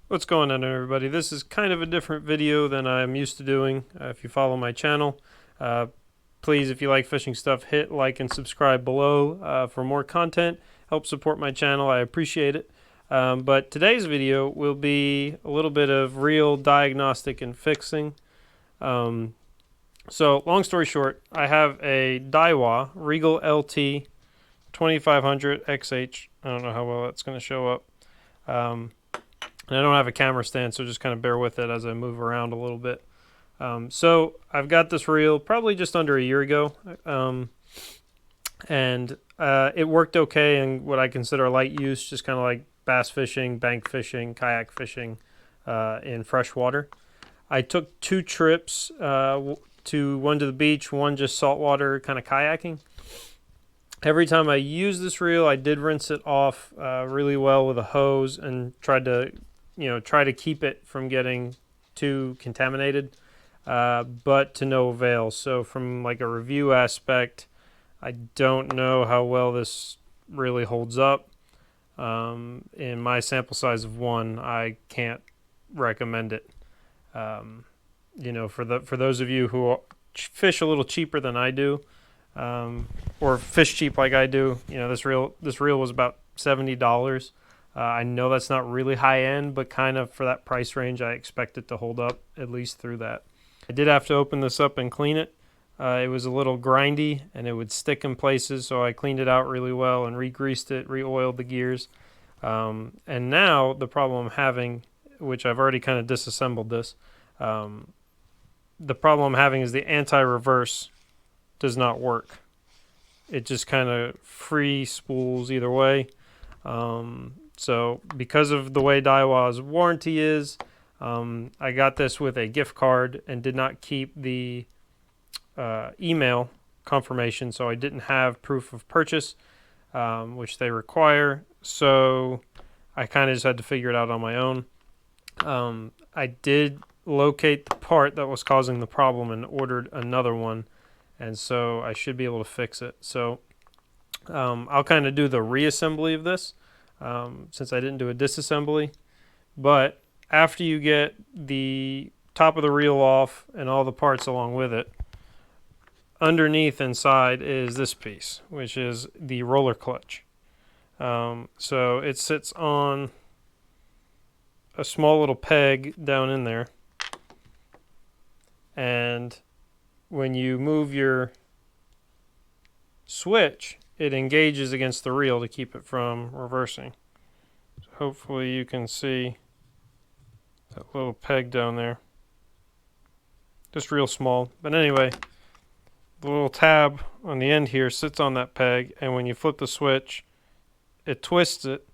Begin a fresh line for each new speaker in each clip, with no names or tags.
What's going on, everybody? This is kind of a different video than I'm used to doing. If you follow my channel, uh, please, if you like fishing stuff, hit like and subscribe below for more content. Help support my channel. I appreciate it. But today's video will be a little bit of reel diagnostic and fixing. Um, so, long story short, I have a Daiwa Regal LT 2500 XH. I don't know how well that's going to show up. And I don't have a camera stand, so just kind of bear with it as I move around a little bit. So I've got this reel probably just under a year ago, and it worked okay in what I consider light use, just kind of like bass fishing, bank fishing, kayak fishing in freshwater. I took two trips, one to the beach, one just saltwater kind of kayaking. Every time I used this reel, I did rinse it off really well with a hose and tried to, try to keep it from getting too contaminated, but to no avail. So from like a review aspect, I don't know how well this really holds up. In my sample size of one, I can't recommend it. For those of you who fish a little cheaper than I do, or fish cheap like I do, this reel was about $70. I know that's not really high end, but kind of for that price range, I expect it to hold up at least through that. I did have to open this up and clean it. It was a little grindy and it would stick in places, so I cleaned it out really well and re-greased it, re-oiled the gears. And now the problem I'm having, which I've already kind of disassembled this, the problem I'm having is the anti-reverse does not work. It just kind of free spools either way. So because of the way Daiwa's warranty is, I got this with a gift card and did not keep the email confirmation, so I didn't have proof of purchase, which they require. So I kind of just had to figure it out on my own. I did locate the part that was causing the problem and ordered another one, and so I should be able to fix it. So I'll kind of do the reassembly of this, since I didn't do a disassembly. But after you get the top of the reel off and all the parts along with it, underneath inside is this piece, which is the roller clutch. So it sits on a small little peg down in there, and when you move your switch, it engages against the reel to keep it from reversing. So hopefully you can see that little peg down there. Just real small. But anyway, the little tab on the end here sits on that peg, and when you flip the switch, it twists it,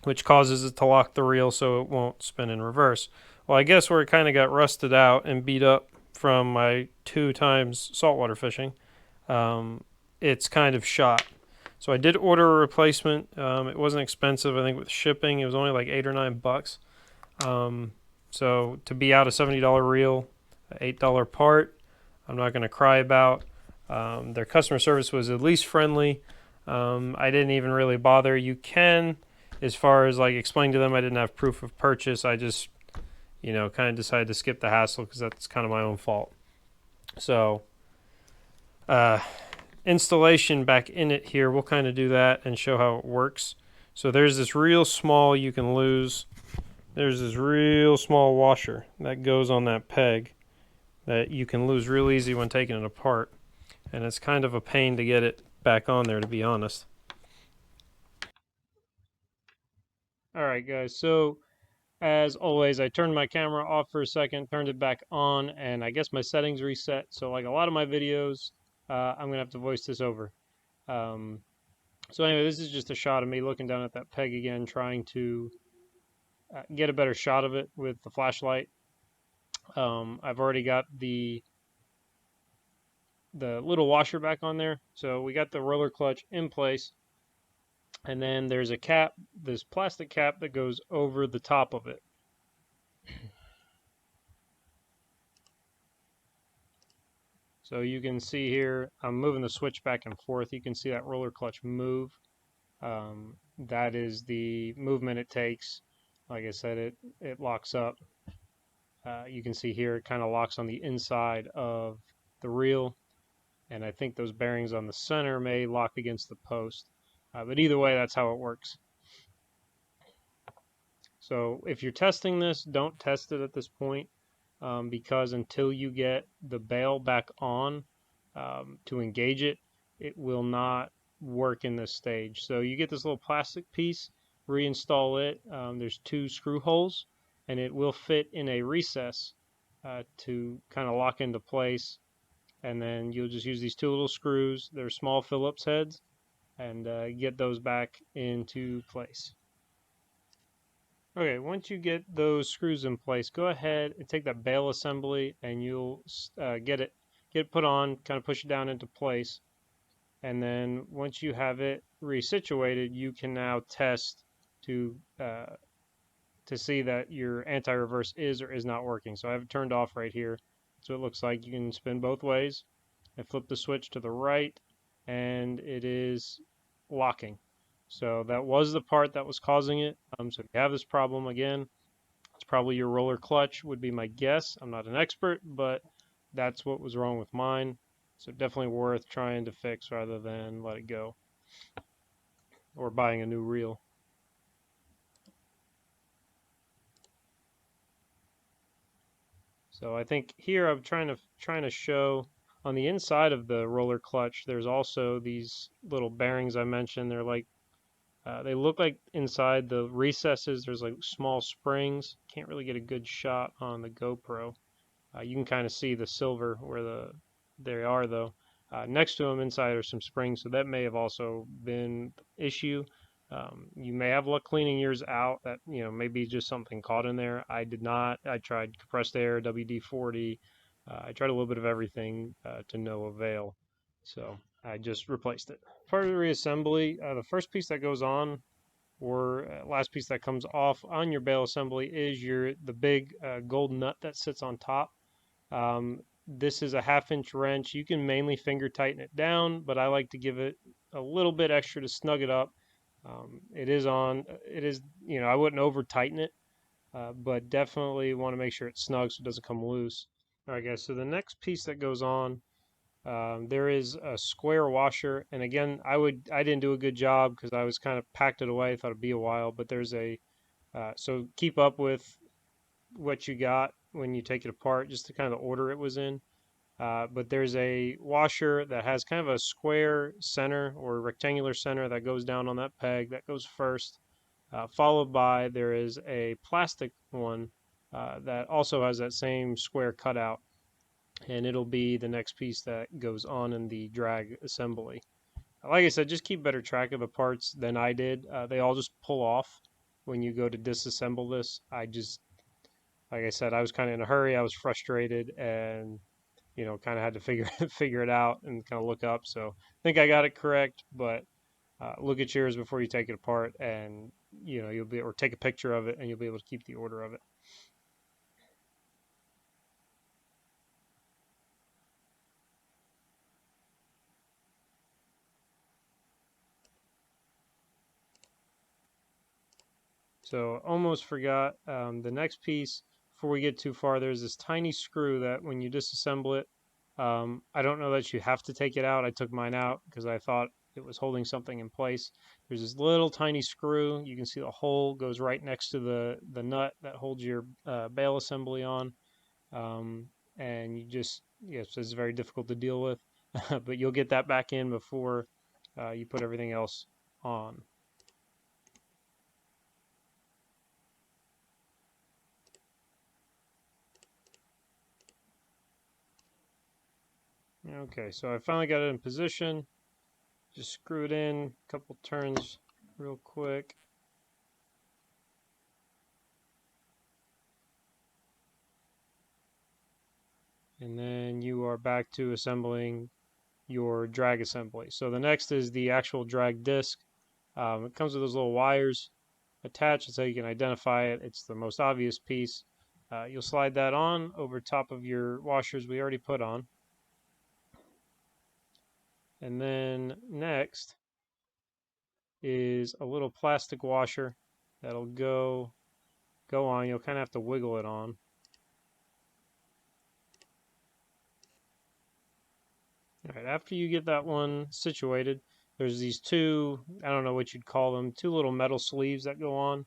which causes it to lock the reel so it won't spin in reverse. Well, I guess where it kind of got rusted out and beat up from my 2 times saltwater fishing, it's kind of shot. So I did order a replacement. It wasn't expensive. I think with shipping, it was only like $8 or $9. So to be out a $70 reel, $8 part, I'm not going to cry about. Their customer service was at least friendly. I didn't even really bother. You can, as far as like explaining to them I didn't have proof of purchase, I just, kind of decided to skip the hassle because that's kind of my own fault. So, installation back in it here, we'll kind of do that and show how it works. So there's this real small, you can lose, there's this real small washer that goes on that peg that you can lose real easy when taking it apart. And it's kind of a pain to get it back on there, to be honest. Alright guys, so as always, I turned my camera off for a second, turned it back on, and I guess my settings reset. So like a lot of my videos, I'm going to have to voice this over. So anyway, this is just a shot of me looking down at that peg again, trying to get a better shot of it with the flashlight. I've already got the little washer back on there. So we got the roller clutch in place. And then there's a cap, this plastic cap that goes over the top of it. So you can see here, I'm moving the switch back and forth. You can see that roller clutch move. That is the movement it takes like I said, it locks up. You can see here it kind of locks on the inside of the reel, and I think those bearings on the center may lock against the post. But either way, that's how it works. So if you're testing this, don't test it at this point, because until you get the bail back on to engage it, it will not work in this stage. So you get this little plastic piece, reinstall it. There's 2 screw holes, and it will fit in a recess to kind of lock into place. And then you'll just use these 2 little screws. They're small Phillips heads, and get those back into place. Okay, once you get those screws in place, go ahead and take that bail assembly, and you'll get it put on, kind of push it down into place. And then once you have it resituated, you can now test to see that your anti-reverse is or is not working. So I have it turned off right here. So it looks like you can spin both ways. I flip the switch to the right, and it is locking. So that was the part that was causing it. So if you have this problem again, it's probably your roller clutch would be my guess. I'm not an expert, but that's what was wrong with mine. So definitely worth trying to fix rather than let it go or buying a new reel. So I think here I'm trying to show on the inside of the roller clutch, there's also these little bearings I mentioned. They're like they look like inside the recesses there's like small springs. Can't really get a good shot on the GoPro. You can kind of see the silver where they are though. Next to them inside are some springs, so that may have also been the issue. You may have luck cleaning yours out. That maybe just something caught in there. I did not. I tried compressed air, WD-40. I tried a little bit of everything to no avail. So I just replaced it. Part of the reassembly, the first piece that goes on or last piece that comes off on your bail assembly is the big gold nut that sits on top. This is a 1/2 inch wrench. You can mainly finger tighten it down, but I like to give it a little bit extra to snug it up. It is, I wouldn't over tighten it, but definitely want to make sure it's snug so it doesn't come loose. All right, guys, so the next piece that goes on, there is a square washer. And again, I didn't do a good job because I was kind of packed it away. I thought it'd be a while, but there's so keep up with what you got when you take it apart, just to kind of the order it was in. But there's a washer that has kind of a square center or rectangular center that goes down on that peg. That goes first, followed by there is a plastic one that also has that same square cutout, and it'll be the next piece that goes on in the drag assembly. Like I said, just keep better track of the parts than I did. They all just pull off when you go to disassemble this. Like I said, I was kind of in a hurry. I was frustrated, and kind of had to figure it out and kind of look up. So I think I got it correct, but look at yours before you take it apart, and you'll be, or take a picture of it, and you'll be able to keep the order of it. So almost forgot the next piece. Before we get too far, there's this tiny screw that when you disassemble it, I don't know that you have to take it out. I took mine out because I thought it was holding something in place. There's this little tiny screw. You can see the hole goes right next to the nut that holds your bail assembly on. And yes, it's very difficult to deal with, but you'll get that back in before you put everything else on. Okay, so I finally got it in position. Just screw it in, a couple turns real quick. And then you are back to assembling your drag assembly. So the next is the actual drag disc. It comes with those little wires attached so you can identify it. It's the most obvious piece. You'll slide that on over top of your washers we already put on. And then next is a little plastic washer that'll go go on. You'll kind of have to wiggle it on. All right, after you get that one situated, there's these two, I don't know what you'd call them, two little metal sleeves that go on.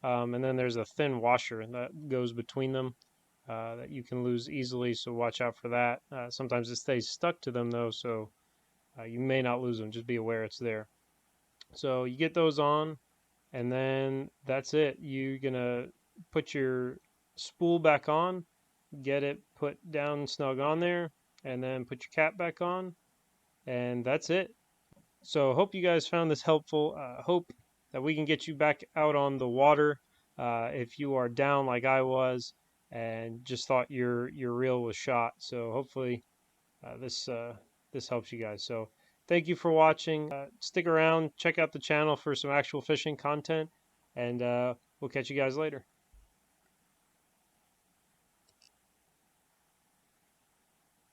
And then there's a thin washer that goes between them that you can lose easily, so watch out for that. Sometimes it stays stuck to them though, so you may not lose them. Just be aware it's there. So you get those on, and then that's it. You're gonna put your spool back on, get it put down snug on there, and then put your cap back on, and that's it. So hope you guys found this helpful. Hope that we can get you back out on the water if you are down like I was and just thought your reel was shot. So hopefully this helps you guys. So thank you for watching. Stick around, check out the channel for some actual fishing content, and we'll catch you guys later.